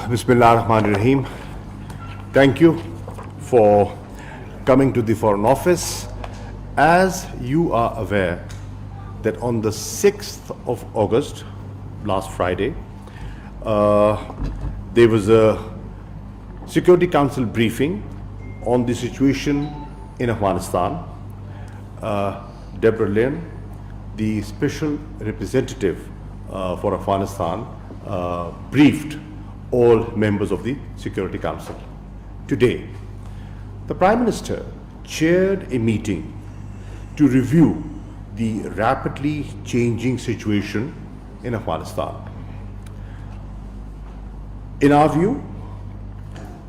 Bismillah ar-Rahman ar-Rahim. Thank you for coming to the Foreign Office. As you are aware that on the 6th of August, last Friday, there was a Security Council briefing on the situation in Afghanistan. Deborah Lynn, the Special Representative for Afghanistan, briefed all members of the Security Council. Today, the Prime Minister chaired a meeting to review the rapidly changing situation in Afghanistan. In our view,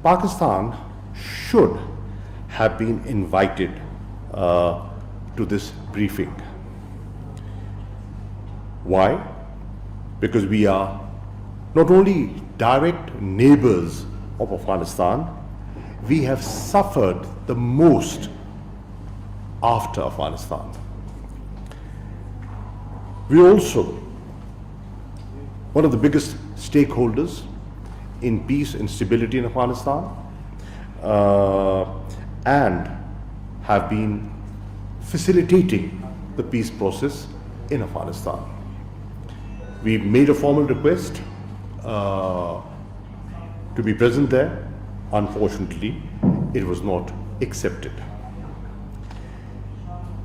Pakistan should have been invited to this briefing. Why? Because we are not only direct neighbors of Afghanistan, we have suffered the most after Afghanistan. We are also one of the biggest stakeholders in peace and stability in Afghanistan, and have been facilitating the peace process in Afghanistan. We made a formal request to be present there. Unfortunately, it was not accepted.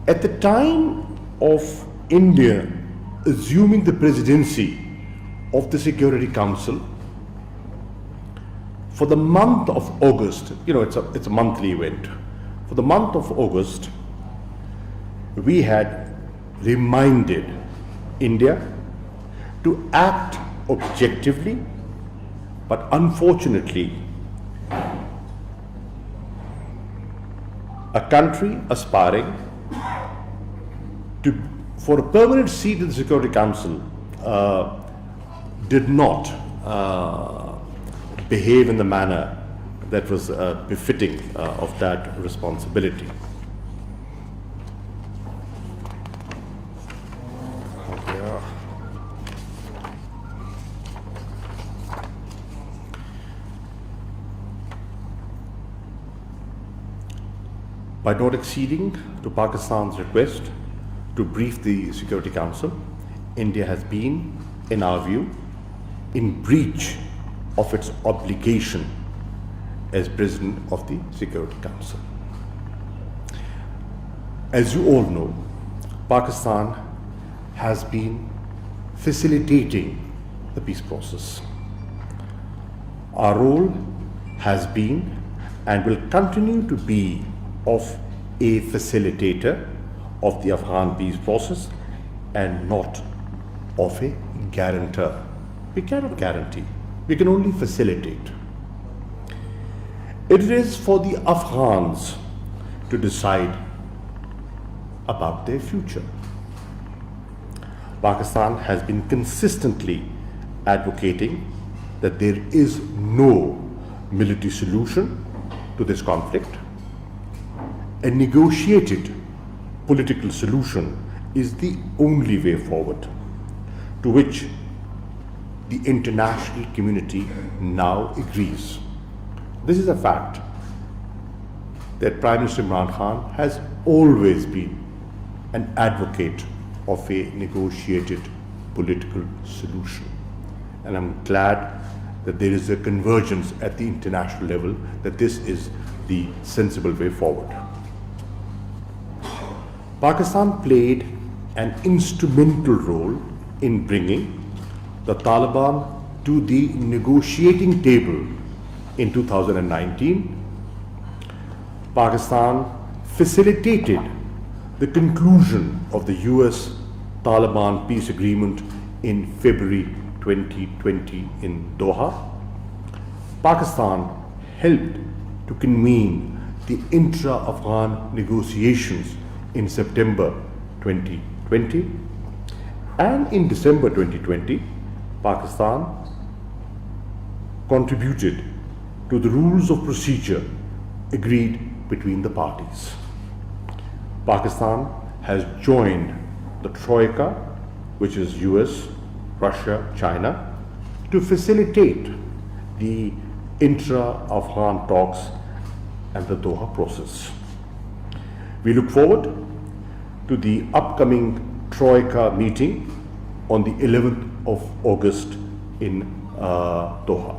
At the time of India assuming the presidency of the Security Council, for the month of August, it's a monthly event. For the month of August, we had reminded India to act objectively, but unfortunately, a country aspiring for a permanent seat in the Security Council did not behave in the manner that was befitting of that responsibility. By not acceding to Pakistan's request to brief the Security Council, India has been, in our view, in breach of its obligation as President of the Security Council. As you all know, Pakistan has been facilitating the peace process. Our role has been and will continue to be of a facilitator of the Afghan peace process and not of a guarantor. We cannot guarantee, we can only facilitate. It is for the Afghans to decide about their future. Pakistan has been consistently advocating that there is no military solution to this conflict. A negotiated political solution is the only way forward, to which the international community now agrees. This is a fact that Prime Minister Imran Khan has always been an advocate of a negotiated political solution. And I'm glad that there is a convergence at the international level that this is the sensible way forward. Pakistan played an instrumental role in bringing the Taliban to the negotiating table in 2019. Pakistan facilitated the conclusion of the US-Taliban peace agreement in February 2020 in Doha. Pakistan helped to convene the intra-Afghan negotiations in September 2020, and in December 2020, Pakistan contributed to the rules of procedure agreed between the parties. Pakistan has joined the Troika, which is US, Russia, China, to facilitate the intra-Afghan talks and the Doha process. We look forward to the upcoming Troika meeting on the 11th of August in Doha.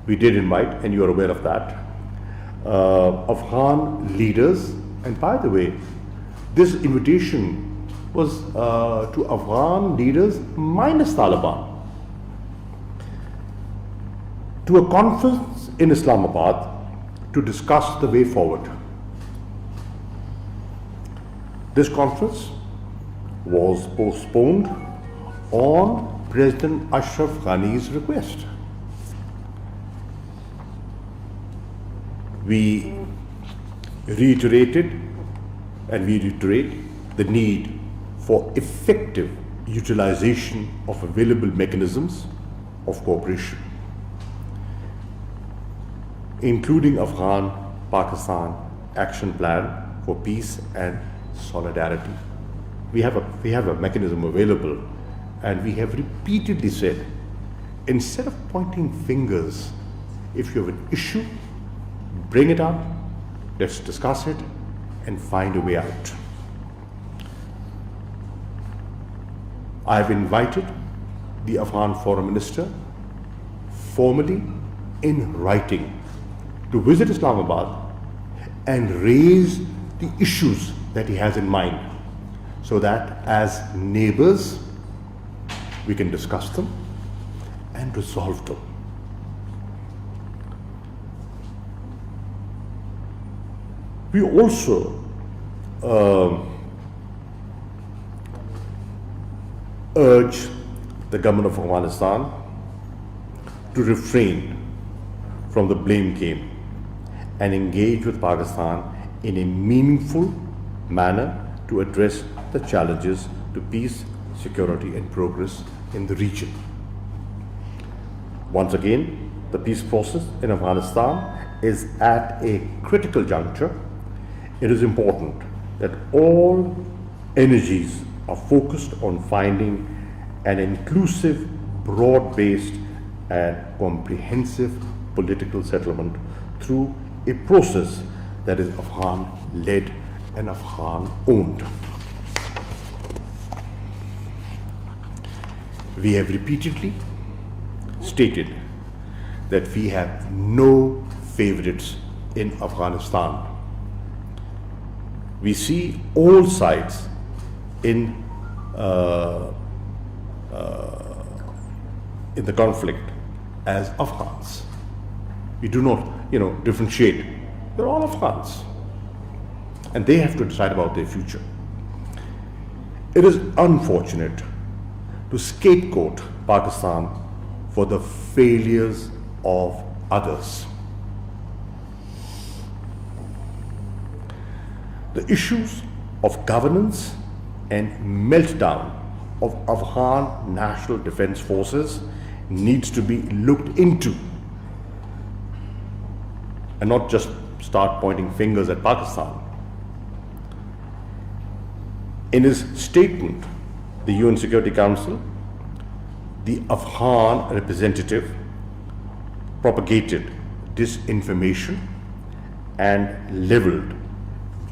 We did invite, and you are aware of that, Afghan leaders. And by the way, this invitation was to Afghan leaders minus Taliban, to a conference in Islamabad to discuss the way forward. This conference was postponed on President Ashraf Ghani's request. We reiterated and we reiterate the need for effective utilization of available mechanisms of cooperation, including Afghan-Pakistan Action Plan for Peace and Solidarity. We have a mechanism available, and we have repeatedly said, instead of pointing fingers, if you have an issue, bring it up, let's discuss it and find a way out. I have invited the Afghan Foreign Minister formally in writing to visit Islamabad and raise the issues that he has in mind, so that as neighbors we can discuss them and resolve them. We also urge the government of Afghanistan to refrain from the blame game and engage with Pakistan in a meaningful manner to address the challenges to peace, security, and progress in the region. Once again, the peace process in Afghanistan is at a critical juncture. It is important that all energies are focused on finding an inclusive, broad-based, and comprehensive political settlement through a process that is Afghan-led and Afghan-owned. We have repeatedly stated that we have no favorites in Afghanistan. We see all sides in the conflict as Afghans. We do not, differentiate. They're all Afghans, and they have to decide about their future. It is unfortunate to scapegoat Pakistan for the failures of others. The issues of governance and meltdown of Afghan National Defense Forces needs to be looked into, and not just start pointing fingers at Pakistan. In his statement, the UN Security Council, the Afghan representative propagated disinformation and leveled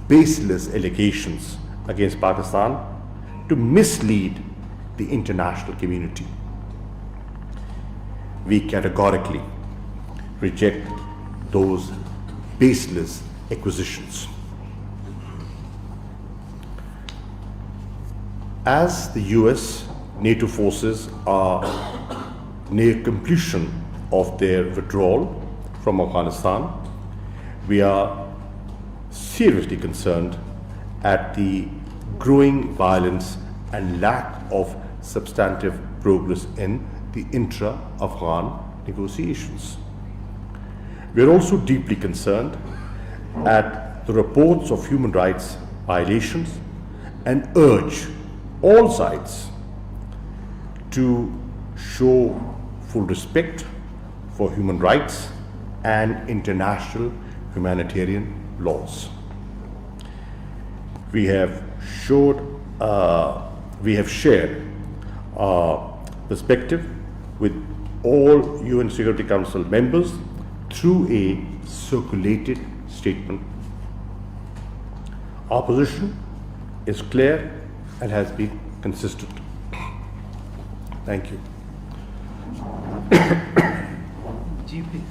baseless allegations against Pakistan to mislead the international community. We categorically reject those baseless accusations. As the US NATO forces are near completion of their withdrawal from Afghanistan, we are seriously concerned at the growing violence and lack of substantive progress in the intra-Afghan negotiations. We are also deeply concerned at the reports of human rights violations and urge all sides to show full respect for human rights and international humanitarian laws. We have shared perspective with all UN Security Council members through a circulated statement. Our position is clear and has been consistent. Thank you. Ji please.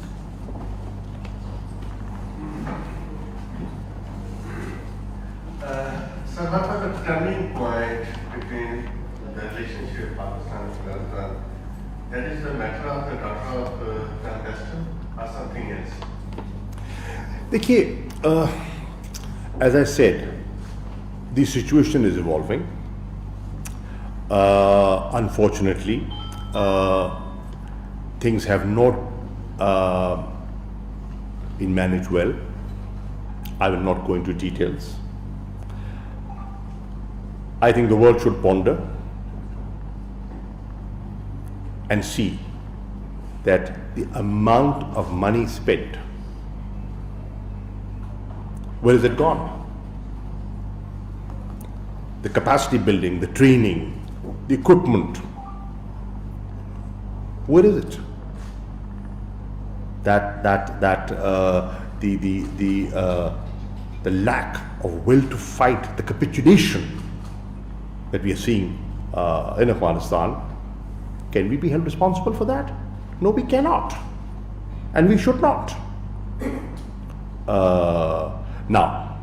So what was the turning point between the relationship of Pakistan and Afghanistan? That is the matter of the daughter of Clandestine or something else? देखिए, as I said, the situation is evolving. Unfortunately, things have not been managed well. I will not go into details. I think the world should ponder and see that the amount of money spent, where is it gone? The capacity building, the training, the equipment, where is it? The lack of will to fight, the capitulation that we are seeing in Afghanistan, can we be held responsible for that? No, we cannot, and we should not. Now,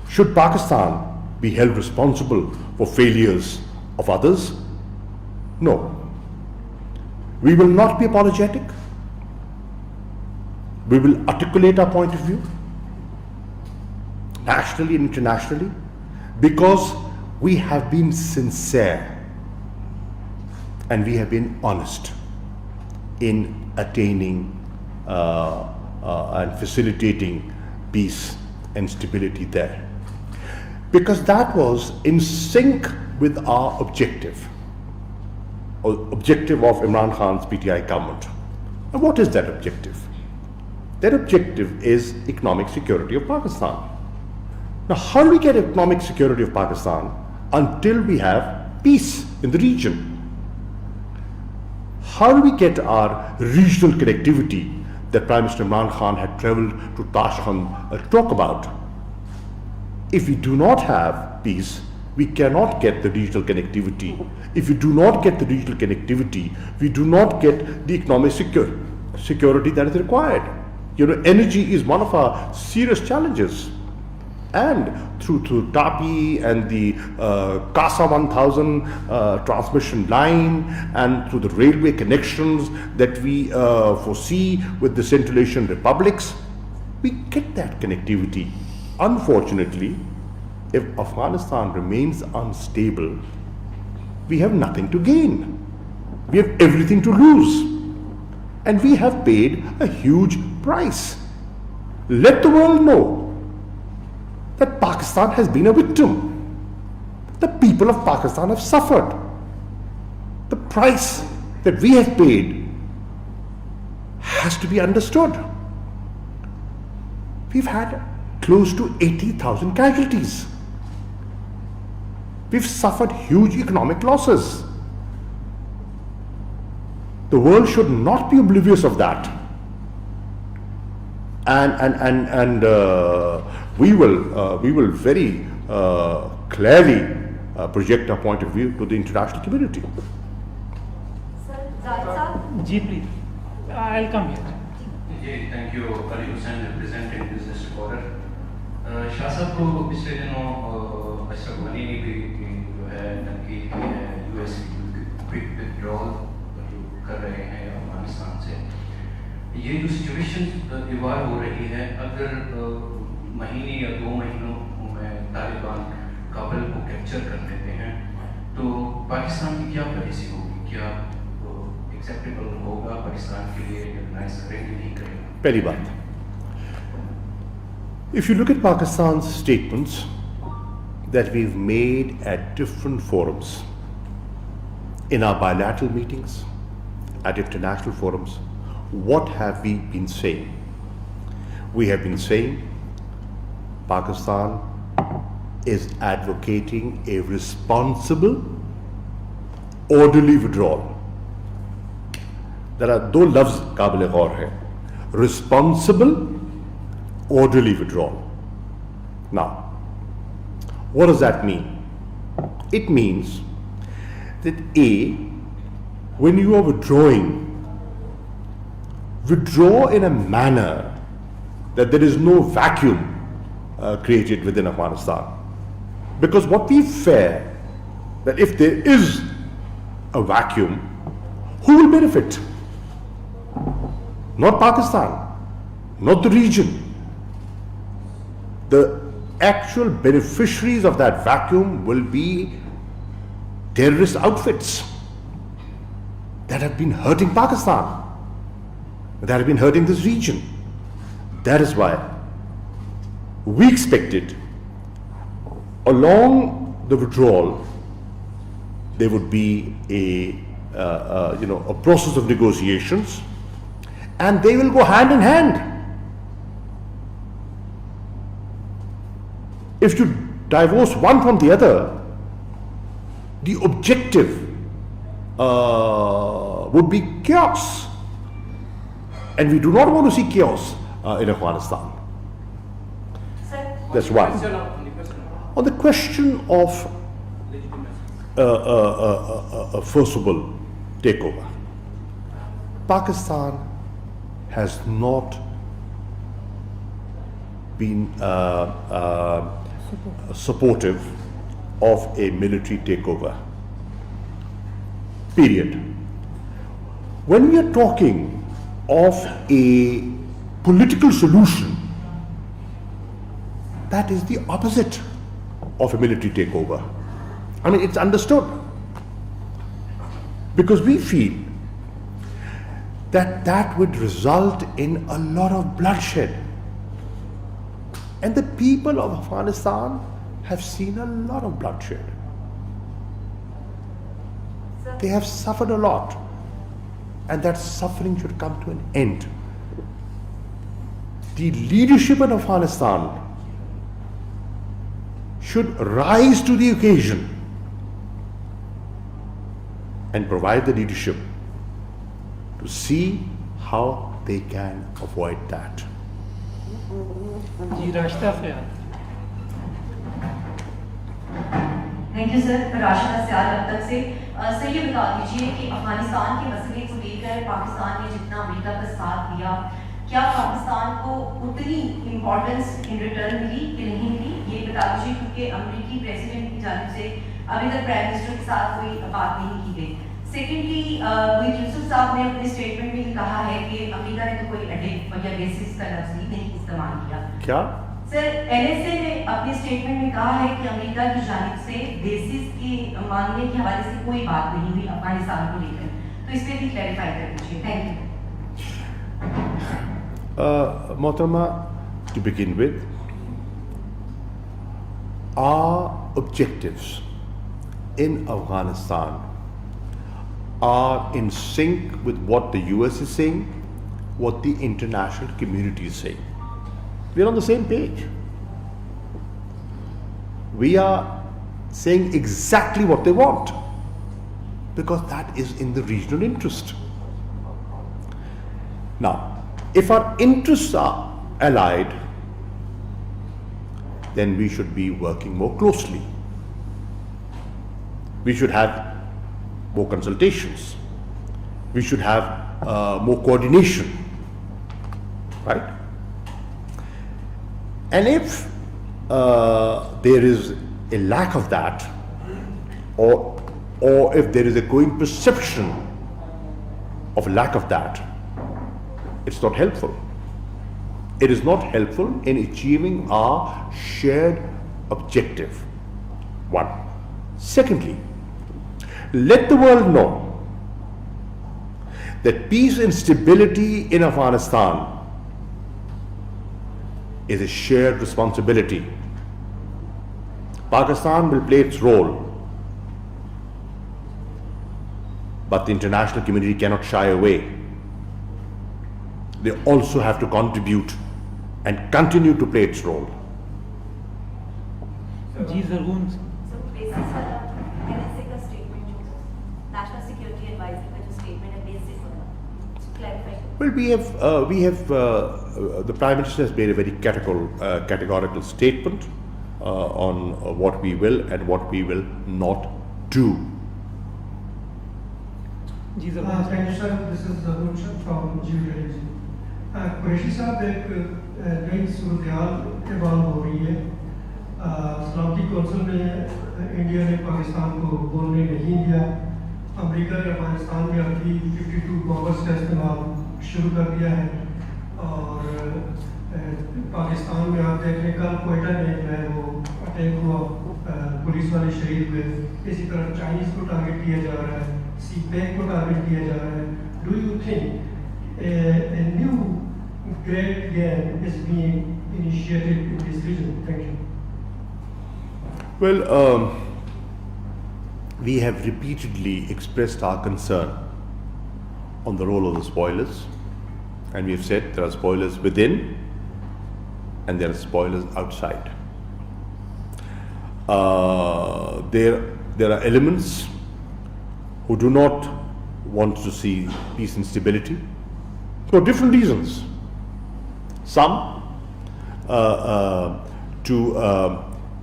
should Pakistan be held responsible for failures of others? No. We will not be apologetic. We will articulate our point of view, nationally and internationally, because we have been sincere and we have been honest in attaining and facilitating peace and stability there, because that was in sync with our objective of Imran Khan's PTI government. And what is that objective? That objective is economic security of Pakistan. Now, how do we get economic security of Pakistan until we have peace in the region? How do we get our regional connectivity that Prime Minister Imran Khan had traveled to Tashkent to talk about? If we do not have peace, we cannot get the regional connectivity. If we do not get the regional connectivity, we do not get the economic security that is required. Energy is one of our serious challenges. And through TAPI and the CASA 1000 transmission line, and through the railway connections that we foresee with the Central Asian republics, we get that connectivity. Unfortunately, if Afghanistan remains unstable, we have nothing to gain. We have everything to lose. And we have paid a huge price. Let the world know that Pakistan has been a victim. The people of Pakistan have suffered. The price that we have paid has to be understood. We've had close to 80,000 casualties. We've suffered huge economic losses. The world should not be oblivious of that. And we will very clearly project our point of view to the international community. Sir, Zahid ji please. I'll come here. Thank you, Ali Hussain, representing Business Recorder. Shah साहब को पिछले दिनों अशरफ गनी ने भी जो है तनकीद की है यूएस क्विक विथड्रॉल जो कर रहे हैं अफगानिस्तान से। ये जो सिचुएशन इवॉल्व हो रही है, अगर महीने या 2 महीनों में तालिबान काबुल को कैप्चर कर लेते हैं तो पाकिस्तान की क्या पॉलिसी होगी? क्या एक्सेप्टेबल होगा पाकिस्तान के लिए? रिकॉग्नाइज करेंगे, नहीं करेंगे? पहली बात, if you look at Pakistan's statements that we've made at different forums, in our bilateral meetings, at international forums, what have we been saying? We have been saying Pakistan is advocating a responsible, orderly withdrawal there are दो लफ्ज काबिल गौर है, responsible, orderly withdrawal. Now, what does that mean? It means that A, when you are withdrawing, withdraw in a manner that there is no vacuum created within Afghanistan. Because what we fear, that if there is a vacuum, who will benefit? Not Pakistan, not the region. The actual beneficiaries of that vacuum will be terrorist outfits that have been hurting Pakistan, that have been hurting this region. That is why we expected along the withdrawal there would be a process of negotiations, and they will go hand in hand. If you divorce one from the other, the objective would be chaos, and we do not want to see chaos in Afghanistan. Sir, That's one. On the question of a forcible takeover, Pakistan has not been supportive of a military takeover. Period. When we are talking of a political solution, that is the opposite of a military takeover. I mean, it's understood. Because we feel that that would result in a lot of bloodshed. And the people of Afghanistan have seen a lot of bloodshed. sir, They have suffered a lot. And that suffering should come to an end. The leadership in Afghanistan should rise to the occasion and provide the leadership to see how they can avoid that. जी रास्ता से thank you sir. Rashida सियाल अब तक से sir ये बता दीजिए कि अफगानिस्तान के मसले को लेकर पाकिस्तान ने जितना अमेरिका का साथ दिया, क्या पाकिस्तान को उतनी इम्पोर्टेंस इन रिटर्न मिली कि नहीं मिली, ये बता दीजिए, क्योंकि अमेरिकी प्रेसिडेंट की जानिब से अभी तक प्राइम मिनिस्टर के साथ कोई बात नहीं की गई। सेकेंडली, वहीद यूसुफ साहब ने अपने स्टेटमेंट में कहा है कि अमेरिका ने तो कोई अटैक या बेसिस का लफ्ज़ ही नहीं इस्तेमाल किया। क्या? सर, एनएसए ने अपने स्टेटमेंट में कहा है कि अमेरिका की जानिब से बेसिस की मांगने के हवाले से कोई बात नहीं हुई अफगानिस्तान को लेकर, तो इस पर भी क्लैरिफाई कर दीजिए। Thank you. Mohtarama, to begin with, our objectives in Afghanistan are in sync with what the US is saying, what the international community is saying. We are on the same page. We are saying exactly what they want, because that is in the regional interest. Now, if our interests are allied, then we should be working more closely. We should have more consultations. We should have more coordination, right? And if there is a lack of that, or if there is a growing perception of lack of that, it's not helpful. It is not helpful in achieving our shared objective. One. Secondly, let the world know that peace and stability in Afghanistan is a shared responsibility. Pakistan will play its role, but the international community cannot shy away. They also have to contribute and continue to play its role. जी ज़रूर sir, basis वाला NSA का statement जो national security adviser का जो statement है, basis वाला Well, the Prime Minister has made a very categorical statement on what we will and what we will not do. जी जब Thank you, sir. This is Zabur from GVLG. Qureshi साहब एक नई सूरत-ए-हाल evolve हो रही है. सलामती कौंसिल में इंडिया ने पाकिस्तान को बोलने नहीं दिया. अमेरिका ने अफगानिस्तान में अपनी 52 बॉम्बर्स का इस्तेमाल शुरू कर दिया है. और पाकिस्तान में आप देख लें कल कोयटा में जो है वो अटैक हुआ, पुलिस वाले शहीद हुए. इसी तरह चाइनीज़ को टारगेट किया जा रहा है, CPEC को टारगेट किया जा रहा है. Do you think a new great game is being initiated in this region? Thank you. Well, we have repeatedly expressed our concern on the role of the spoilers, and we have said there are spoilers within and there are spoilers outside. There are elements who do not want to see peace and stability for different reasons. Some to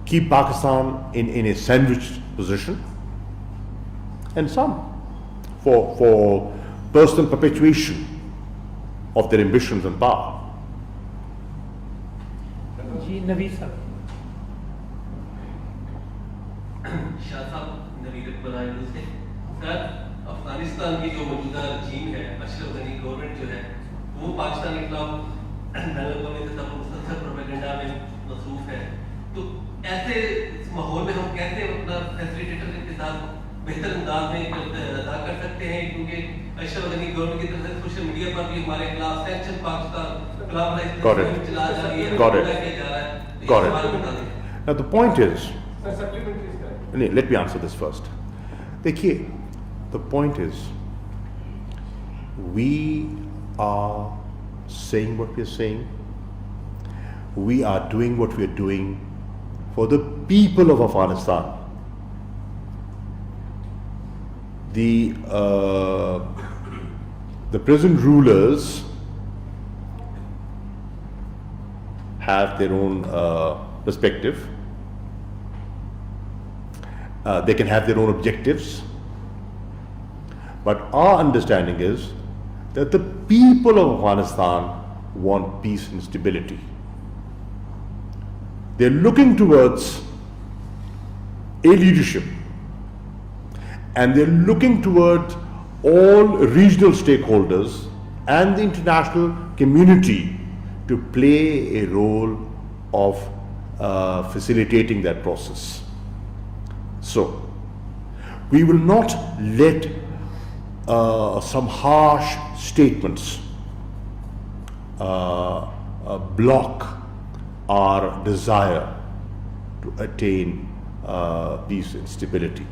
keep Pakistan in a sandwiched position, and some for personal perpetuation of their ambitions and power. जी नवीद साहब. शाह साहब नवीद इकबाल आइंदू से. Sir, Afghanistan की जो मौजूदा रजीम है, Ashraf Ghani government जो है, वो पाकिस्तान के खिलाफ मुसलसल प्रोपेगेंडा में मसरूफ है. तो ऐसे माहौल में हम कैसे अपना फैसिलिटेटर के साथ बेहतर अंदाज में अदा कर सकते हैं, क्योंकि अशरफ गनी गवर्नमेंट की तरफ से सोशल मीडिया पर भी हमारे खिलाफ सैंक्शन पाकिस्तान खिलाफ चला जा रही है. Got it. Now the point is, let me answer this first. देखिए, the point is, we are saying what we are saying. We are doing what we are doing for the people of Afghanistan. The present rulers have their own perspective. They can have their own objectives. But our understanding is that the people of Afghanistan want peace and stability. They're looking towards a leadership, and they're looking towards all regional stakeholders and the international community to play a role of facilitating that process. So, we will not let some harsh statements block our desire to attain peace and stability.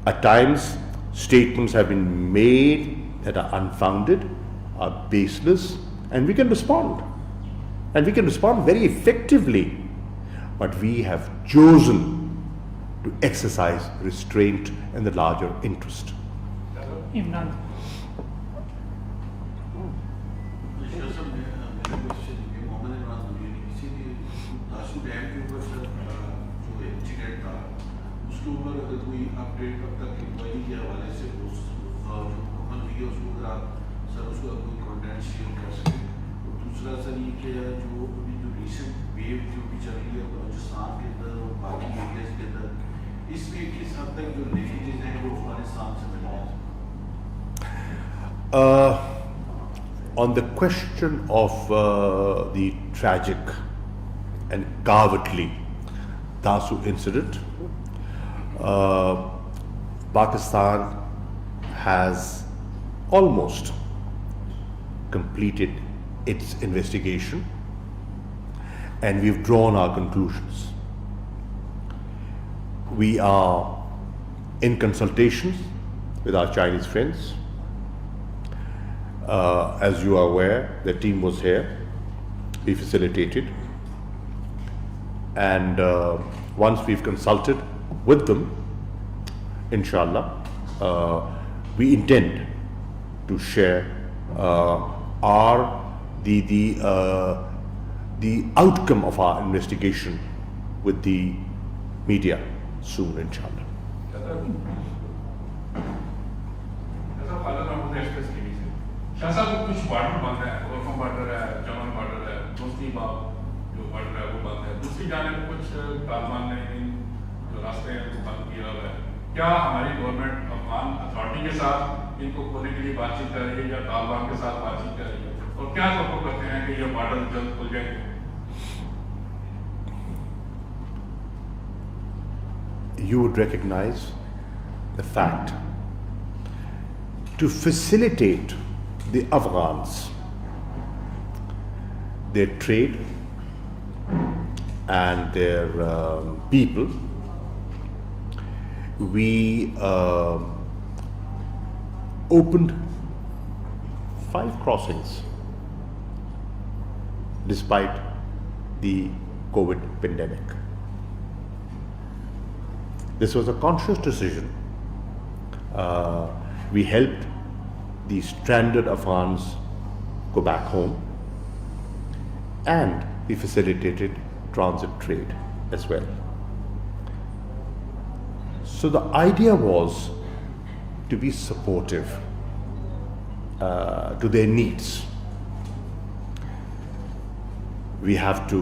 At times, statements have been made that are unfounded, are baseless, and we can respond. And we can respond very effectively. But we have chosen to exercise restraint in the larger interest. Imran. On the question of the tragic and cowardly Dasu incident, Pakistan has almost completed its investigation, and we've drawn our conclusions. We are in consultations with our Chinese friends. As you are aware, the team was here, we facilitated, and once we've consulted with them, inshallah, we intend to share are the outcome of our investigation with the media soon, inshallah. ऐसा father Mahmood express TV से शाह साहब कुछ border बंद है, ओरफा border है, जमन border है, दोस्ती बाब जो बॉर्डर है वो बंद है, दूसरी जानिब कुछ तालिबान ने इन जो रास्ते हैं वो बंद किया हुआ है। क्या हमारी गवर्नमेंट अफगान अथॉरिटी के साथ इनको खोलने के लिए बातचीत कर रही है या तालिबान के साथ बातचीत कर रही है, और क्या तवक्को करते हैं कि ये बॉर्डर जल्द खुल जाएंगे? You would recognize the fact to facilitate the Afghans, their trade and their people, we opened 5 crossings despite the COVID pandemic. This was a conscious decision. We helped the stranded Afghans go back home, and we facilitated transit trade as well. So the idea was to be supportive to their needs. We have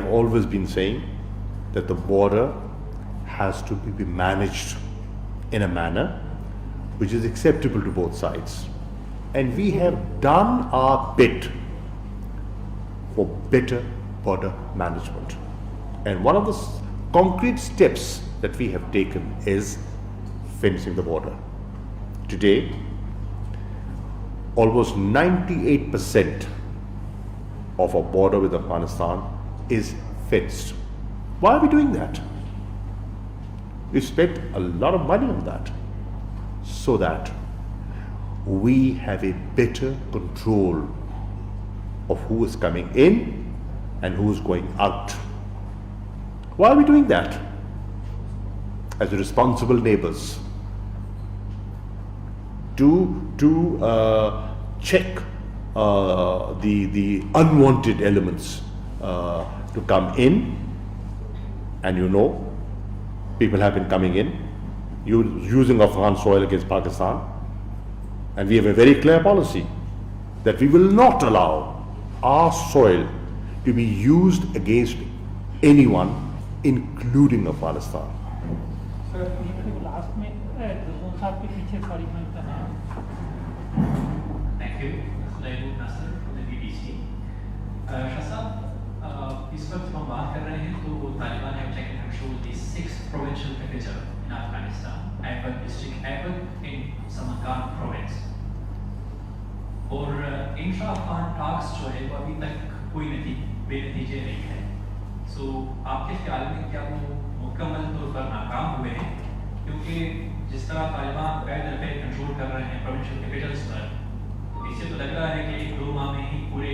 always been saying that the border has to be managed in a manner which is acceptable to both sides. And we have done our bit for better border management. And one of the concrete steps that we have taken is fencing the border. Today, almost 98% of our border with Afghanistan is fenced. Why are we doing that? We spent a lot of money on that so that we have a better control of who is coming in and who is going out. Why are we doing that? As responsible neighbors, to check the unwanted elements to come in. And you know, people have been coming in using Afghan soil against Pakistan, and we have a very clear policy that we will not allow our soil to be used against anyone, including Afghanistan. Sir last में रज़वान साहब के पीछे sorry मैं बताना है। Thank you, Suleiman Nasser from the BBC. Shah साहब, इस वक्त हम बात कर रहे हैं तो Taliban have taken control the 6th provincial capital in Afghanistan, Aybak district, Aybak in Samarkand province. और इंट्रा अफगान टॉक्स जो है वो अभी तक कोई बेनतीजे नहीं है। सो आपके ख्याल में क्या वो मुकम्मल तौर पर नाकाम हुए हैं? क्योंकि जिस तरह तालिबान पैर पे कंट्रोल कर रहे हैं प्रोविंशियल कैपिटल्स पर, इससे तो लग रहा है कि 1-2 माह में ही पूरे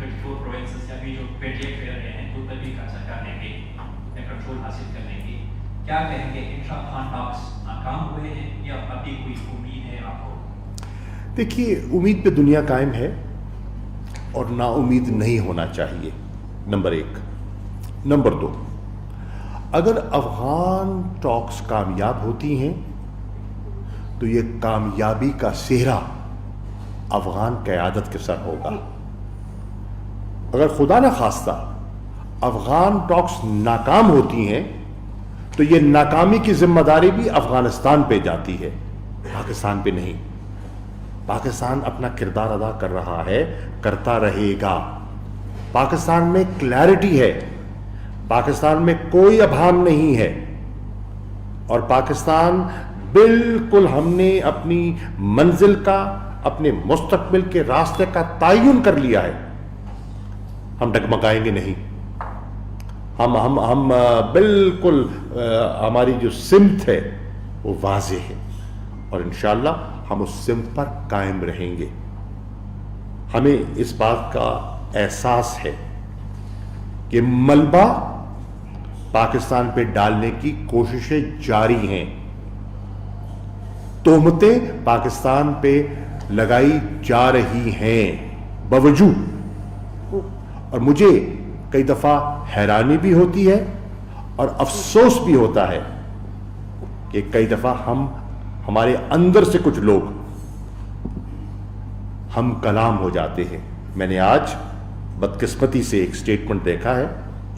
34 प्रोविंसेस या भी जो पेटियां खेल रहे हैं उन पर भी कब्जा कर लेंगे या कंट्रोल हासिल कर लेंगे। क्या कहेंगे, इंट्रा अफगान टॉक्स नाकाम हुए हैं या अभी कोई उम्मीद है आपको? देखिए, उम्मीद पे दुनिया कायम है और ना उम्मीद नहीं होना चाहिए, नंबर 1। नंबर 2, अगर अफगान टॉक्स कामयाब होती हैं तो ये कामयाबी का सेहरा अफगान क़यादत के सर होगा। अगर खुदा न खास्ता अफगान टॉक्स नाकाम होती हैं तो ये नाकामी की जिम्मेदारी भी अफगानिस्तान पे जाती है, पाकिस्तान पे नहीं। पाकिस्तान अपना किरदार अदा कर रहा है, करता रहेगा। पाकिस्तान में क्लैरिटी है, पाकिस्तान में कोई अभाम नहीं है, और पाकिस्तान बिल्कुल हमने अपनी मंजिल का, अपने मुस्तकबिल के रास्ते का तयन कर लिया है। हम डगमगाएंगे नहीं, हम बिल्कुल हमारी जो सिमत है वो वाज़ेह है, और इंशाअल्लाह हम उस सिमत पर कायम रहेंगे। हमें इस बात का एहसास है कि मलबा पाकिस्तान पे डालने की कोशिशें जारी हैं, तोहमतें पाकिस्तान पे लगाई जा रही हैं बावजूद, और मुझे कई दफ़ा हैरानी भी होती है और अफसोस भी होता है कि कई दफ़ा हमारे अंदर से कुछ लोग हम कलाम हो जाते हैं। मैंने आज बदकिस्मती से एक स्टेटमेंट देखा है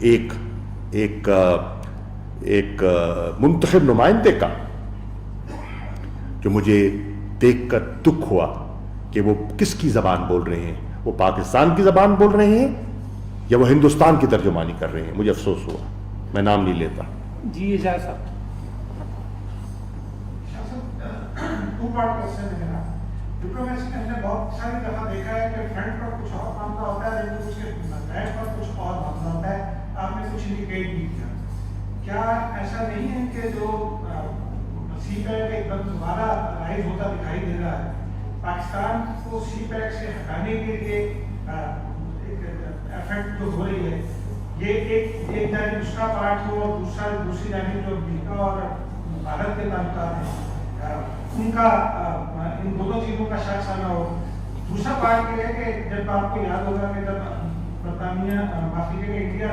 एक मुंतखब नुमाइंदे का, जो मुझे देखकर दुख हुआ कि वो किसकी ज़बान बोल रहे हैं, वो पाकिस्तान की ज़बान बोल रहे हैं या वो हिंदुस्तान की तर्जुमानी कर रहे हैं। मुझे अफसोस हुआ, मैं नाम नहीं लेता। जी एजाज साहब। टू पार्ट क्वेश्चन है मेरा। डिप्लोमेसी में हमने बहुत सारी दफा देखा है कि फ्रंट पर कुछ और मामला होता है लेकिन उसके बैक पर कुछ और मामला होता है। आपने कुछ इंडिकेट भी किया, क्या ऐसा नहीं है कि जो सीपैक एकदम दोबारा राइज होता दिखाई दे रहा है, पाकिस्तान को सीपैक से हटाने के लिए एफर्ट जो हो रही है, ये एक जानिब उसका पार्ट हो और दूसरी जानिब जो अमेरिका और भारत के ताल्लुकात हैं उनका इन दोनों चीज़ों का शक सामना हो। दूसरा पार्ट ये है कि जब आपको याद होगा कि जब बरतानिया इंडिया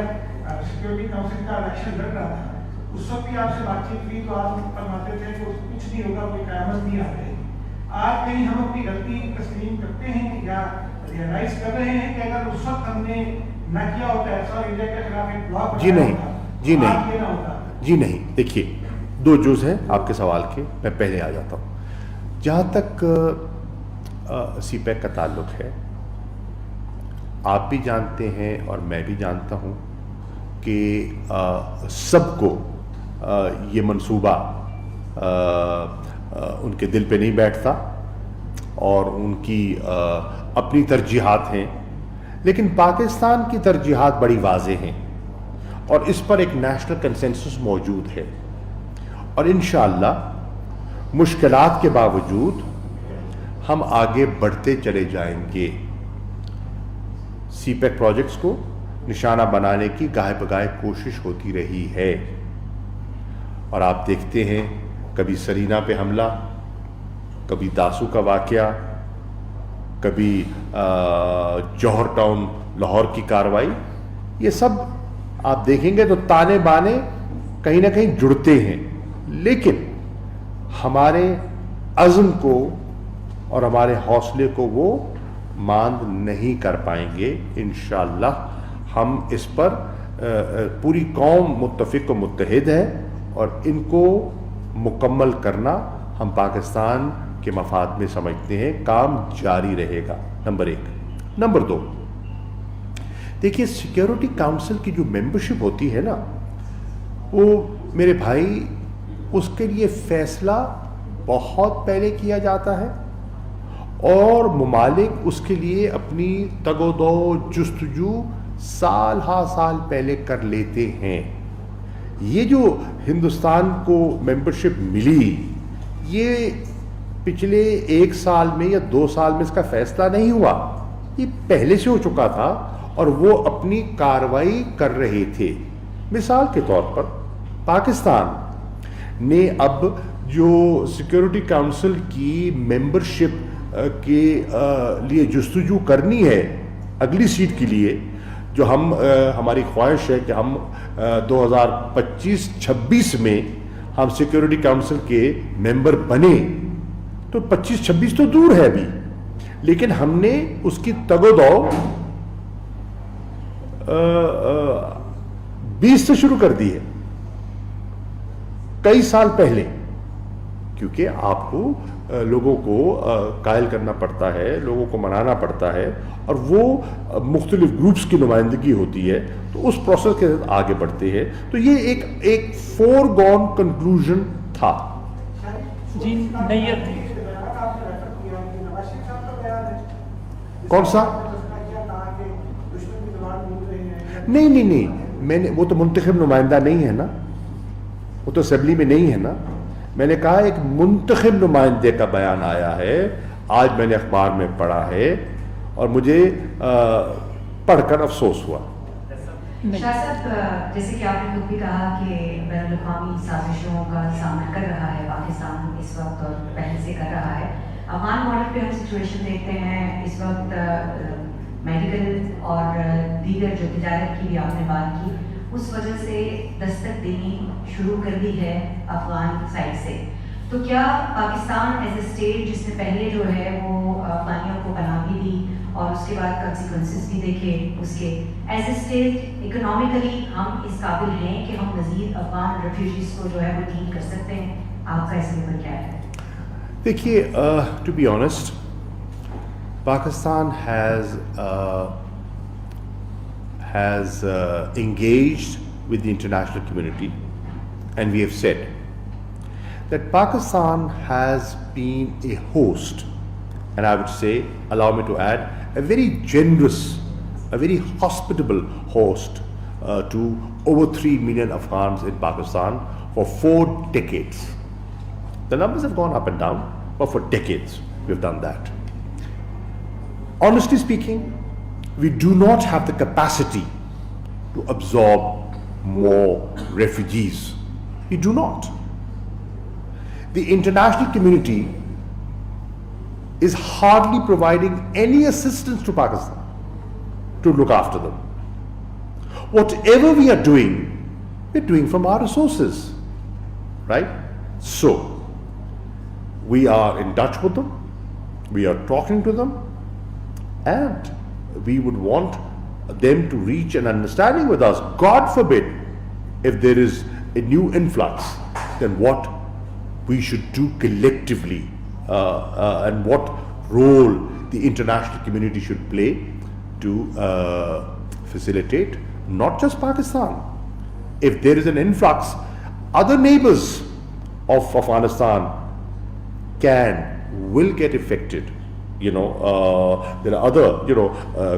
सिक्योरिटी काउंसिल का इलेक्शन लड़ रहा था, उस वक्त भी आपसे बातचीत हुई तो आप फरमाते थे कि कुछ नहीं होगा, कोई क़यामत नहीं आ रही। आज कहीं हम अपनी गलती तस्लीम करते हैं या रियलाइज कर रहे हैं कि अगर उस वक्त हमने न किया होता ऐसा और इंडिया के खिलाफ एक ब्लॉक जी नहीं। देखिए, दो जुज़ हैं आपके सवाल के, मैं पहले आ जाता हूँ। जहाँ तक सीपैक का ताल्लुक है, आप भी जानते हैं और मैं भी जानता हूँ कि सबको ये मंसूबा उनके दिल पे नहीं बैठता और उनकी अपनी तरजीहात हैं, लेकिन पाकिस्तान की तरजीहात बड़ी वाज़ेह हैं और इस पर एक नेशनल कंसेंसस मौजूद है और इंशाअल्लाह मुश्किलात के बावजूद हम आगे बढ़ते चले जाएंगे। सीपैक प्रोजेक्ट्स को निशाना बनाने की गाहे बगाहे कोशिश होती रही है और आप देखते हैं कभी सरीना पे हमला, कभी दासू का वाक़या, कभी जौहर टाउन लाहौर की कार्रवाई, ये सब आप देखेंगे तो ताने बाने कहीं ना कहीं जुड़ते हैं, लेकिन हमारे अज़्म को और हमारे हौसले को वो मांद नहीं कर पाएंगे। इंशाअल्लाह हम इस पर पूरी कौम मुत्तफ़िक़ व मुत्तहिद है और इनको मुकम्मल करना हम पाकिस्तान के मफाद में समझते हैं। काम जारी रहेगा, नंबर एक। नंबर दो, देखिए सिक्योरिटी काउंसिल की जो मेंबरशिप होती है ना, वो मेरे भाई उसके लिए फ़ैसला बहुत पहले किया जाता है और ममालिक उसके लिए अपनी तगोदो जुस्तजू साल हा साल पहले कर लेते हैं। ये जो हिंदुस्तान को मेंबरशिप मिली, ये पिछले 1 साल में या 2 साल में इसका फैसला नहीं हुआ, ये पहले से हो चुका था और वो अपनी कार्रवाई कर रहे थे। मिसाल के तौर पर पाकिस्तान ने अब जो सिक्योरिटी काउंसिल की मेंबरशिप के लिए जुस्तजू करनी है अगली सीट के लिए, जो हमारी ख्वाहिश है कि हम 2025-26 में हम सिक्योरिटी काउंसिल के मेंबर बने, तो 25-26 तो दूर है अभी, लेकिन हमने उसकी तगोदो 20 से शुरू कर दी है, कई साल पहले, क्योंकि आपको लोगों को कायल करना पड़ता है, लोगों को मनाना पड़ता है और वो मुख्तलिफ ग्रुप्स की नुमाइंदगी होती है, तो उस प्रोसेस के साथ आगे बढ़ते हैं। तो ये एक फोरगॉन कंक्लूजन था। जी नैयत कौन सा? नहीं, मैंने, वो तो मुंतखब नुमाइंदा नहीं है ना, वो तो असेंबली में नहीं है ना। मैंने कहा एक मुंतखब नुमाइंदे का बयान आया है, आज मैंने अखबार में पढ़ा है और मुझे पढ़कर अफसोस हुआ। शाह साहब, जैसे कि आपने खुद भी कहा कि बैनुल-अक़वामी साजिशों का सामना कर रहा है पाकिस्तान इस वक्त और पहले से कर रहा है, افغان بارڈر پہ ہم سچویشن دیکھتے ہیں اس وقت میڈیکل اور دیگر جو تجارت کی بھی آپ نے بات کی اس وجہ سے دستک دینی شروع کر دی ہے افغان سائڈ سے. تو کیا پاکستان ایز اے اسٹیٹ جس نے پہلے جو ہے وہ افغانیوں کو پناہ بھی دی اور اس کے بعد کنسیکوینسز بھی دیکھے اس کے, ایز اے اسٹیٹ اکنامکلی ہم اس قابل ہیں کہ ہم مزید افغان ریفیوجیز کو جو ہے وہ ڈیل کر سکتے ہیں؟ آپ کا اس میں کیا ہے؟ دیکھیے, to be honest, Pakistan has engaged with the international community, and we have said that Pakistan has been a host, and I would say, allow me to add, a very generous, a very hospitable host to over 3 million Afghans in Pakistan for 4 decades. The numbers have gone up and down, but for decades we have done that. Honestly speaking, we do not have the capacity to absorb more refugees. We do not. The international community is hardly providing any assistance to Pakistan to look after them. Whatever we are doing, we're doing from our resources, right? So, we are in touch with them, we are talking to them, and we would want them to reach an understanding with us. God forbid, if there is a new influx, then what we should do collectively and what role the international community should play to facilitate not just Pakistan. If there is an influx, other neighbors of Afghanistan will get affected. There are other,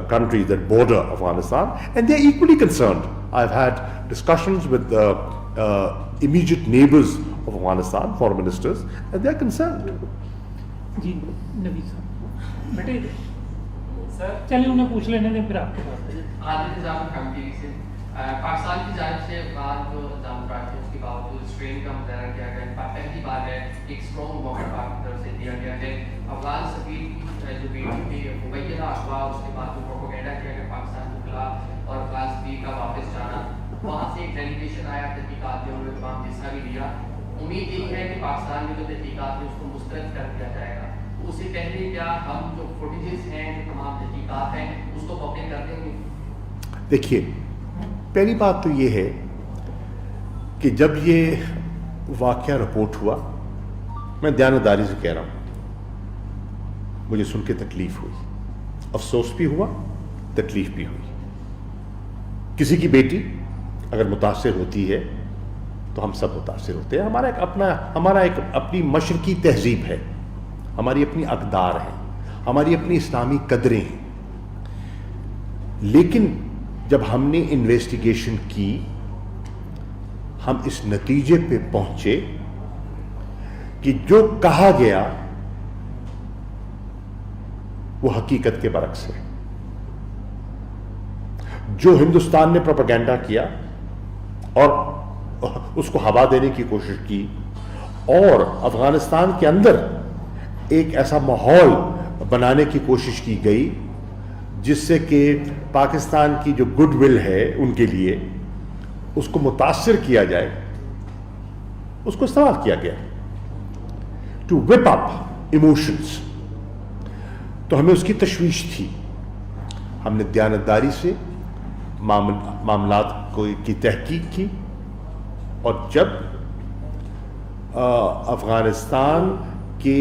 countries that border Afghanistan, and they're equally concerned. I've had discussions with the immediate neighbors of Afghanistan, foreign ministers, and they're concerned. जी नबी साहब बेटे sir चलिए उन्हें पूछ लेने दें फिर आपके पास आदिल निज़ाम TV से पाकिस्तान की जानिब से अफगान जो निज़ाम थे उसके बावजूद स्ट्रेन का मुजाहरा किया गया. पहली बार है एक स्ट्रॉन्ग मौका पाक की तरफ से दिया गया है. अफगान सफीर की जो बेटी थी मुबैना अगवा, उसके बाद जो प्रोपेगेंडा किया गया पाकिस्तान के खिलाफ और अफगान सफीर का वापस जाना, वहाँ से एक डेलीगेशन आया, तहकीकात में उन्होंने तमाम हिस्सा भी लिया. उम्मीद यही है कि पाकिस्तान में जो तहकीकात है उसको मुस्तरद कर दिया जाएगा. उससे पहले क्या हम जो फुटेजेस हैं, जो तमाम तहकीकात हैं, उसको पब्लिक कर देंगे? देखिए, पहली बात तो ये है कि जब ये वाक़या रिपोर्ट हुआ, मैं दयानतदारी से कह रहा हूँ, मुझे सुन के तकलीफ़ हुई, अफसोस भी हुआ, तकलीफ़ भी हुई. किसी की बेटी अगर मुतासिर होती है तो हम सब मुतासिर होते हैं. हमारा एक अपनी मशरकी तहजीब है, हमारी अपनी अक़दार है, हमारी अपनी इस्लामी कदरें हैं. लेकिन जब हमने इन्वेस्टिगेशन की, हम इस नतीजे पे पहुंचे कि जो कहा गया वो हकीकत के बरक्स है. जो हिंदुस्तान ने प्रोपेगेंडा किया और उसको हवा देने की कोशिश की और अफगानिस्तान के अंदर एक ऐसा माहौल बनाने की कोशिश की गई जिससे कि पाकिस्तान की जो गुडविल है उनके लिए उसको मुतासिर किया जाए, उसको इस्तेमाल किया गया टू whip up इमोशंस. तो हमें उसकी तशवीश थी. हमने दयानतदारी से मामलात की तहकीक की और जब अफगानिस्तान के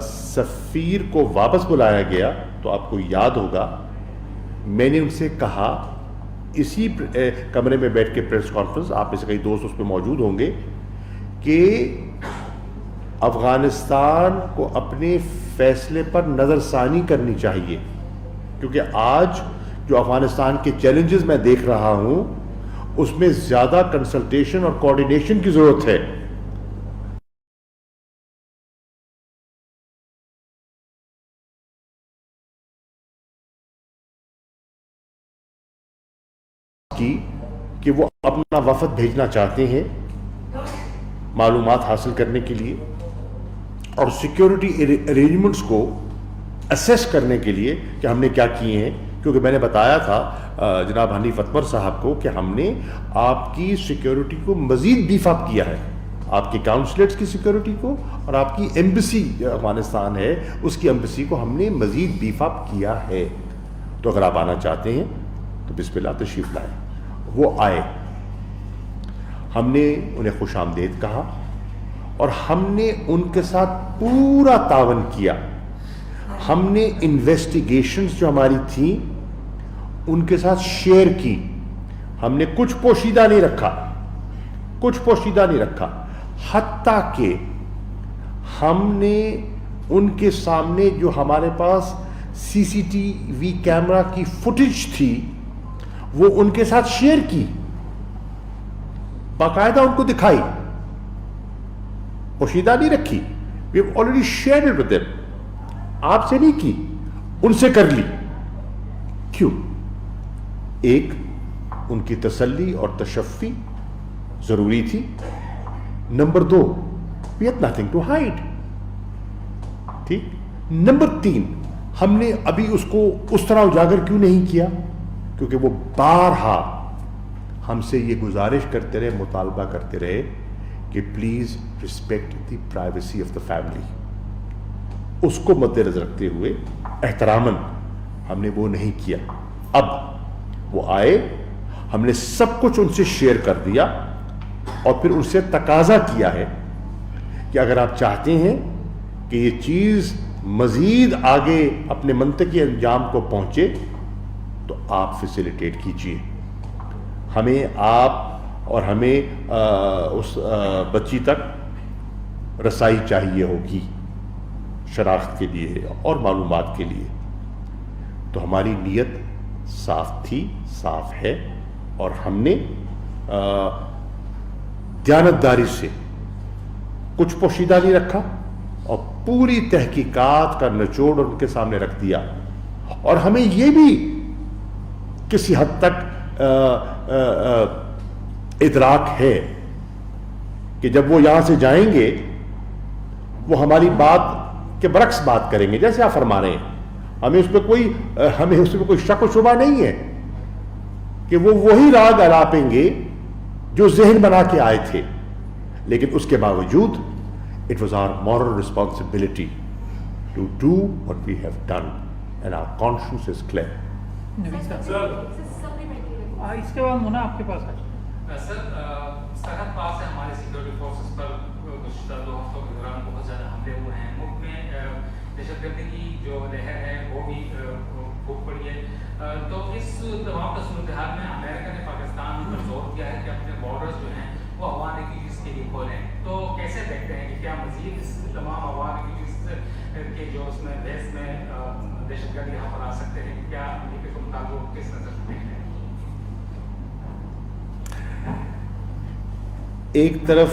सफ़ीर को वापस बुलाया गया तो आपको याद होगा मैंने उनसे कहा, इसी कमरे में बैठ के प्रेस कॉन्फ्रेंस, आप में से कई दोस्त उस पर मौजूद होंगे, कि अफ़गानिस्तान को अपने फैसले पर नज़रसानी करनी चाहिए, क्योंकि आज जो अफ़गानिस्तान के चैलेंजेस मैं देख रहा हूँ उसमें ज़्यादा कंसल्टेशन और कोऑर्डिनेशन की ज़रूरत है. कि वो अपना वफद भेजना चाहते हैं मालूमात हासिल करने के लिए और सिक्योरिटी अरेंजमेंट्स को असेस करने के लिए कि हमने क्या किए हैं, क्योंकि मैंने बताया था जनाब हनीफ अतमर साहब को कि हमने आपकी सिक्योरिटी को मज़ीद बीफ अप किया है, आपके काउंसलेट्स की सिक्योरिटी को, और आपकी एम्बेसी अफगानिस्तान है उसकी एम्बेसी को हमने मज़ीद बीफ अप किया है। तो अगर आप आना चाहते हैं तो बिस्मिल्लाह तशरीफ़ लाएँ। वो आए, हमने उन्हें खुश आमदेद कहा और हमने उनके साथ पूरा तावन किया। हमने इन्वेस्टिगेशंस जो हमारी थी उनके साथ शेयर की, हमने कुछ पोशीदा नहीं रखा, कुछ पोशीदा नहीं रखा, हत्ता कि हमने उनके सामने जो हमारे पास सीसीटीवी कैमरा की फुटेज थी वो उनके साथ शेयर की, बाकायदा उनको दिखाई, पोशीदा नहीं रखी। We have already shared it with them, आपसे नहीं की, उनसे कर ली। क्यों? एक, उनकी तसल्ली और तशफ़ी जरूरी थी। Number 2, we had nothing to hide. ठीक। नंबर 3, हमने अभी उसको उस तरह उजागर क्यों नहीं किया? क्योंकि वो बारहा हमसे ये गुजारिश करते रहे, मुतालबा करते रहे कि please respect the privacy of the family. उसको मद्देनजर रखते हुए एहतरामन हमने वो नहीं किया। अब वो आए, हमने सब कुछ उनसे शेयर कर दिया और फिर उनसे तकाजा किया है कि अगर आप चाहते हैं कि ये चीज़ मज़ीद आगे अपने मंतकी अंजाम को पहुंचे तो आप फैसिलिटेट कीजिए। हमें आप और हमें उस बच्ची तक रसाई चाहिए होगी शनाख्त के लिए और मालूमात के लिए। तो हमारी नीयत साफ थी, साफ है, और हमने दयानतदारी से कुछ पोशीदा नहीं रखा और पूरी तहकीकात का निचोड़ उनके सामने रख दिया। और हमें यह भी किसी हद तक इदराक है कि जब वो यहां से जाएंगे वो हमारी बात के बरक्स बात करेंगे, जैसे आप फरमा रहे हैं। हमें उसमें कोई शक व शुबा नहीं है कि वो वही राग अलापेंगे जो जहन बना के आए थे, लेकिन उसके बावजूद it was our moral responsibility to do what we have done and our conscious is clear. इसके बाद मुन्ना आपके पास है। सर, सरहद पार से हमारे सिक्योरिटी फोर्सेस पर गुज़श्ता 2 हफ्तों के दौरान बहुत ज़्यादा हमले हुए हैं। मुल्क में दहशतगर्दी की जो लहर है वो भी खूब पड़ी है। तो इस तमाम का सूरत हाल में अमेरिका ने पाकिस्तान पर जोर दिया है कि अपने बॉर्डर्स जो हैं वो अवान रेफ्यूजीज़ के लिए खोलें। तो कैसे देखते हैं कि क्या मज़ीद इस तमाम अवान रेफ्यूजीज़ के जो उसमें देश में दहशतगर्द यहाँ पर आ सकते हैं? क्या अमेरिका को मुताबिक किस नज़र से देखते हैं? एक तरफ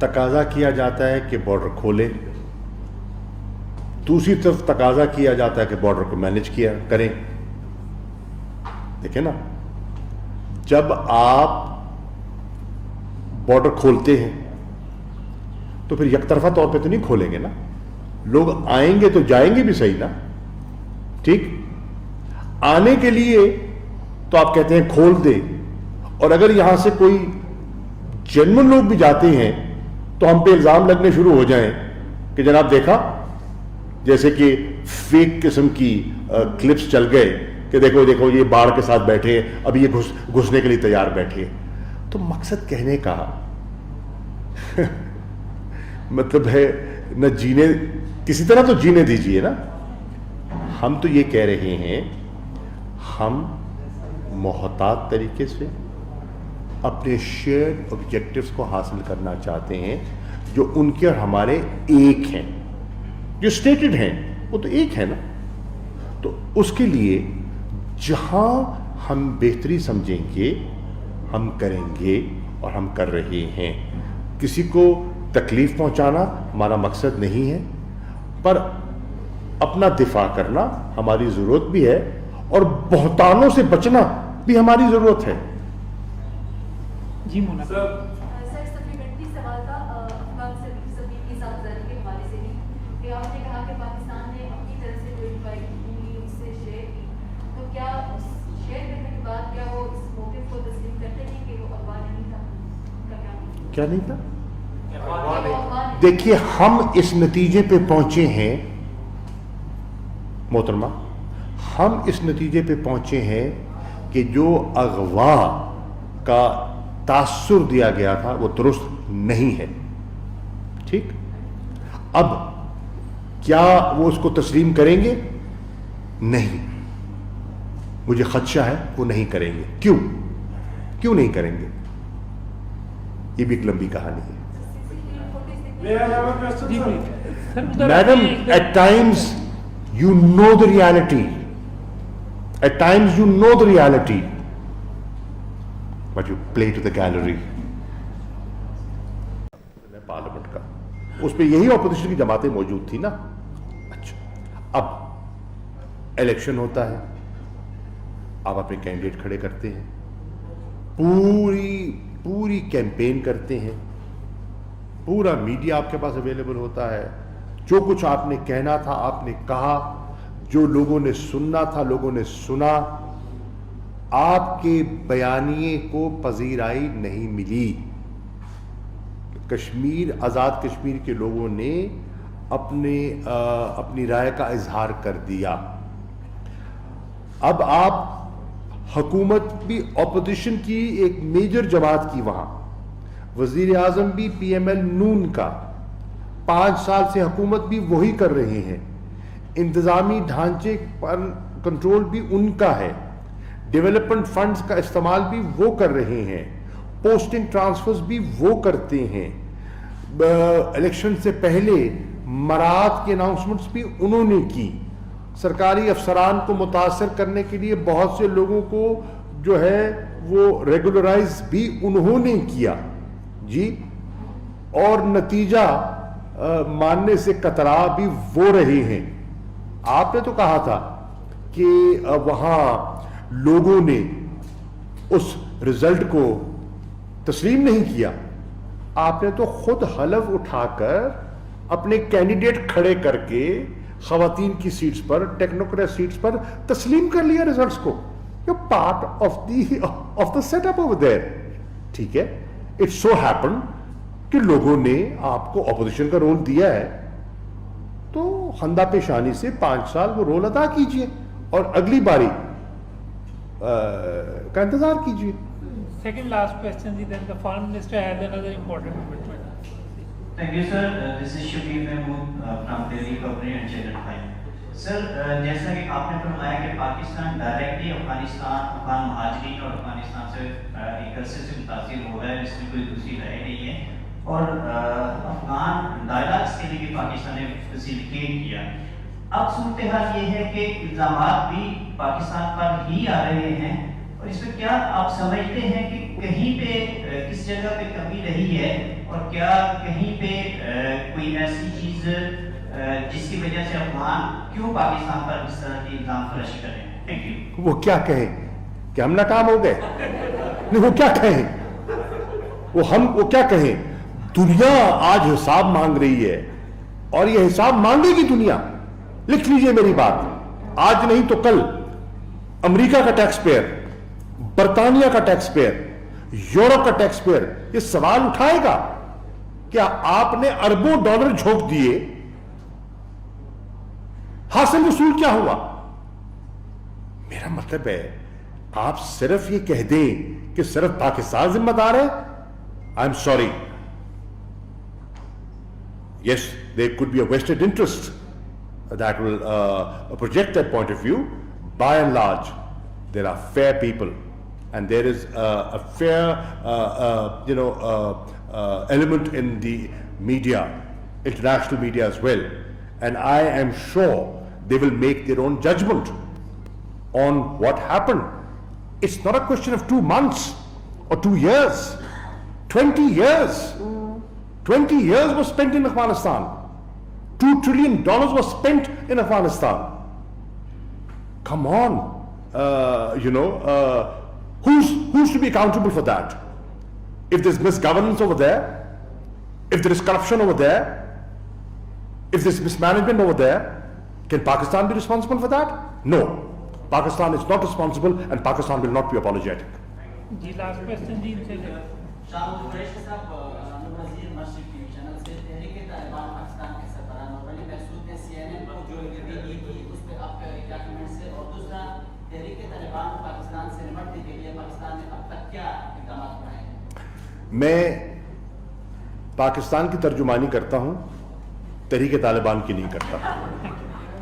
तकाजा किया जाता है कि बॉर्डर खोलें, दूसरी तरफ तकाजा किया जाता है कि बॉर्डर को मैनेज किया करें। देखें ना, जब आप बॉर्डर खोलते हैं तो फिर यकतरफा तौर पे तो नहीं खोलेंगे ना, लोग आएंगे तो जाएंगे भी सही ना। ठीक, आने के लिए तो आप कहते हैं खोल दे, और अगर यहां से कोई जेन्युइन लोग भी जाते हैं तो हम पे इल्जाम लगने शुरू हो जाएं कि जनाब देखा, जैसे कि फेक किस्म की क्लिप्स चल गए कि देखो देखो ये बाढ़ के साथ बैठे हैं, अभी ये घुसने के लिए तैयार बैठे हैं। तो मकसद कहने का मतलब है न, जीने किसी तरह तो जीने दीजिए ना। हम तो ये कह रहे हैं हम मोहतात तरीके से अपने शेयर्ड ऑब्जेक्टिव्स को हासिल करना चाहते हैं जो उनके और हमारे एक हैं, जो स्टेटेड हैं वो तो एक है ना। तो उसके लिए जहां हम बेहतरी समझेंगे हम करेंगे और हम कर रहे हैं। किसी को तकलीफ पहुंचाना हमारा मकसद नहीं है, पर अपना दिफा करना हमारी ज़रूरत भी है और बहतानों से बचना भी हमारी ज़रूरत है। जी मुन्ना सर, सप्लीमेंट्री सवाल था अफगान सभी की साथ के हवाले से भी کہ پاکستان نے اپنی طرف سے کوئی انفارمیشن اس سے شیئر کی، تو کیا شیئر کرنے کے بعد کیا وہ اس موقف کو تسلیم کرتے ہیں کہ وہ اغوا نہیں تھا؟ ان کا کیا نہیں تھا؟ دیکھیے ہم اس نتیجے پہ پہنچے ہیں محترمہ، ہم اس نتیجے پہ پہنچے ہیں کہ جو اغوا کا تاثر دیا گیا تھا وہ درست نہیں ہے. ٹھیک، اب کیا وہ اس کو تسلیم کریں گے؟ نہیں، مجھے خدشہ ہے وہ نہیں کریں گے. کیوں نہیں کریں گے؟ یہ بھی ایک لمبی کہانی ہے. Madam, at times you know the reality. At times you know the reality, but you play to the gallery. Parliament کا اس پہ یہی اپوزیشن کی جماعتیں موجود تھی نا. اچھا، اب الیکشن ہوتا ہے، آپ اپنے کینڈیڈیٹ کھڑے کرتے ہیں، پوری کیمپین کرتے ہیں، پورا میڈیا آپ کے پاس اویلیبل ہوتا ہے، جو کچھ آپ نے کہنا تھا آپ نے کہا، جو لوگوں نے سننا تھا لوگوں نے سنا. آپ کے بیانیے کو پذیرائی نہیں ملی. کشمیر، آزاد کشمیر کے لوگوں نے اپنی رائے کا اظہار کر دیا. اب آپ حکومت بھی اپوزیشن کی ایک میجر جماعت کی، وہاں وزیر اعظم بھی پی ایم ایل نون کا، 5 سال سے حکومت بھی وہی کر رہے ہیں، انتظامی ڈھانچے پر کنٹرول بھی ان کا ہے، ڈیولپمنٹ فنڈز کا استعمال بھی وہ کر رہے ہیں، پوسٹنگ ٹرانسفرز بھی وہ کرتے ہیں، الیکشن سے پہلے مراعات کے اناؤنسمنٹس بھی انہوں نے کی، سرکاری افسران کو متاثر کرنے کے لیے بہت سے لوگوں کو جو ہے وہ ریگولرائز بھی انہوں نے کیا جی، اور نتیجہ ماننے سے کترا بھی وہ رہے ہیں. آپ نے تو کہا تھا کہ وہاں لوگوں نے اس رزلٹ کو تسلیم نہیں کیا. آپ نے تو خود حلف اٹھا کر اپنے کینڈیڈیٹ کھڑے کر کے خواتین کی سیٹس پر، ٹیکنوکریٹ سیٹس پر تسلیم کر لیا ریزلٹس کو. You part of the set up over there. ٹھیک ہے، اٹ سو ہیپن کہ لوگوں نے آپ کو اپوزیشن کا رول دیا ہے تو خندہ پیشانی سے 5 سال وہ رول ادا کیجئے اور اگلی باری کا انتظار کیجئے. Second last question, then the Foreign Minister has another important commitment. Thank you, sir. This is Shabir Mahmood from Delhi Company and Channel 5. Sir, جیسا کہ آپ نے فرمایا کہ پاکستان ڈائریکٹلی افغان مہاجرین اور افغانستان سے ایک عرصے سے متاثر ہو رہا ہے، اس میں کوئی دوسری رائے نہیں ہے، اور افغان ڈائلاگس کے لیے بھی پاکستان نے فیسیلیٹیٹ کیا. اب صورتحال یہ ہے کہ الزامات بھی پاکستان پر ہی آ رہے ہیں، اور اس میں کیا آپ سمجھتے ہیں کہ کہیں پہ کس جگہ پہ کمی رہی ہے، اور کیا کہیں پہ کوئی ایسی چیز جس کی وجہ سے افغان کیوں پاکستان پر اس طرح کی الزام تراشی کریں؟ Thank you. وہ کیا کہیں کہ ہم ناکام ہو گئے؟ نہیں، وہ کیا کہیں، وہ کیا کہیں؟ دنیا آج حساب مانگ رہی ہے اور یہ حساب مانگے گی دنیا. لکھ لیجئے میری بات، آج نہیں تو کل امریکہ کا ٹیکس پیئر، برطانیہ کا ٹیکس پیئر، یورپ کا ٹیکس پیئر یہ سوال اٹھائے گا کیا آپ نے اربوں ڈالر جھونک دیے، حاصل وصول کیا ہوا؟ میرا مطلب ہے آپ صرف یہ کہہ دیں کہ صرف پاکستان ذمہ دار ہے. I am sorry. Yes, there could be a vested interest that will project that point of view. By and large, there are fair people, and there is a fair, element in the media, international media as well. And I am sure they will make their own judgment on what happened. It's not a question of 2 months or 2 years. 20 years. 20 years was spent in Afghanistan. $2 trillion was spent in Afghanistan. Come on, who's to be accountable for that? If there's misgovernance over there, if there is corruption over there, If there's mismanagement over there, can Pakistan be responsible for that? No. Pakistan is not responsible and Pakistan will not be apologetic. जी last question जी इनसे ले शाहरुख कुरैशी साहब वज़ीर मशरिक TV channel से तहरीक तालिबान पाकिस्तान के सरबराह नौबली महसूद ने CNN को जो इंटरव्यू की उस पर आपका क्या कमेंट्स है, और दूसरा तहरीक तालिबान पाकिस्तान से निपटने के लिए पाकिस्तान ने अब तक क्या इक़दाम उठाए हैं? मैं पाकिस्तान की तर्जुमानी करता हूं, तहरीक तालिबान की नहीं करता।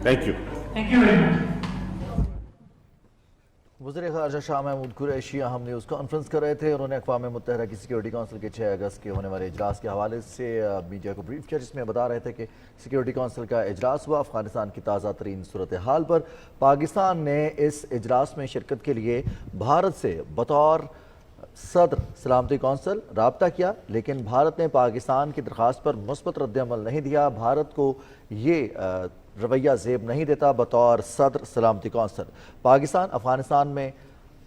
Thank you. Thank you very much. वज़ीर ख़ारजा शाह महमूद कुरैशी अहम न्यूज़ कॉन्फ्रेंस कर रहे थे। उन्होंने अक़वाम मुत्तहिदा की सिक्योरिटी काउंसिल के 6 अगस्त के होने वाले इजलास के हवाले से मीडिया को ब्रीफ किया, जिसमें बता रहे थे कि सिक्योरिटी काउंसिल का इजलास हुआ। अफ़गानिस्तान की ताज़ा तरीन सूरत हाल पर पाकिस्तान ने इस इजलास में शिरकत के लिए भारत से बतौर सदर सलामती कौंसल राब्ता किया, लेकिन भारत ने पाकिस्तान की दरख्वास्त पर मुस्बत रद्द-ए-अमल नहीं दिया। भारत को ये रवैया ज़ेब नहीं देता बतौर सदर सलामती कौंसल। पाकिस्तान अफ़गानिस्तान में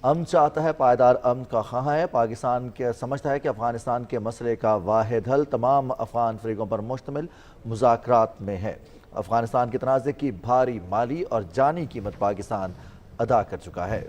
अमन चाहता है, पायदार अमन का ख़्वाह है। पाकिस्तान के समझता है कि अफ़गानिस्तान के मसले का वाहिद हल तमाम अफ़गान फ़रीक़ों पर मुश्तमिल मुज़ाकरात में है। अफ़गानिस्तान के तनाज़े की भारी माली और जानी कीमत पाकिस्तान अदा कर चुका है।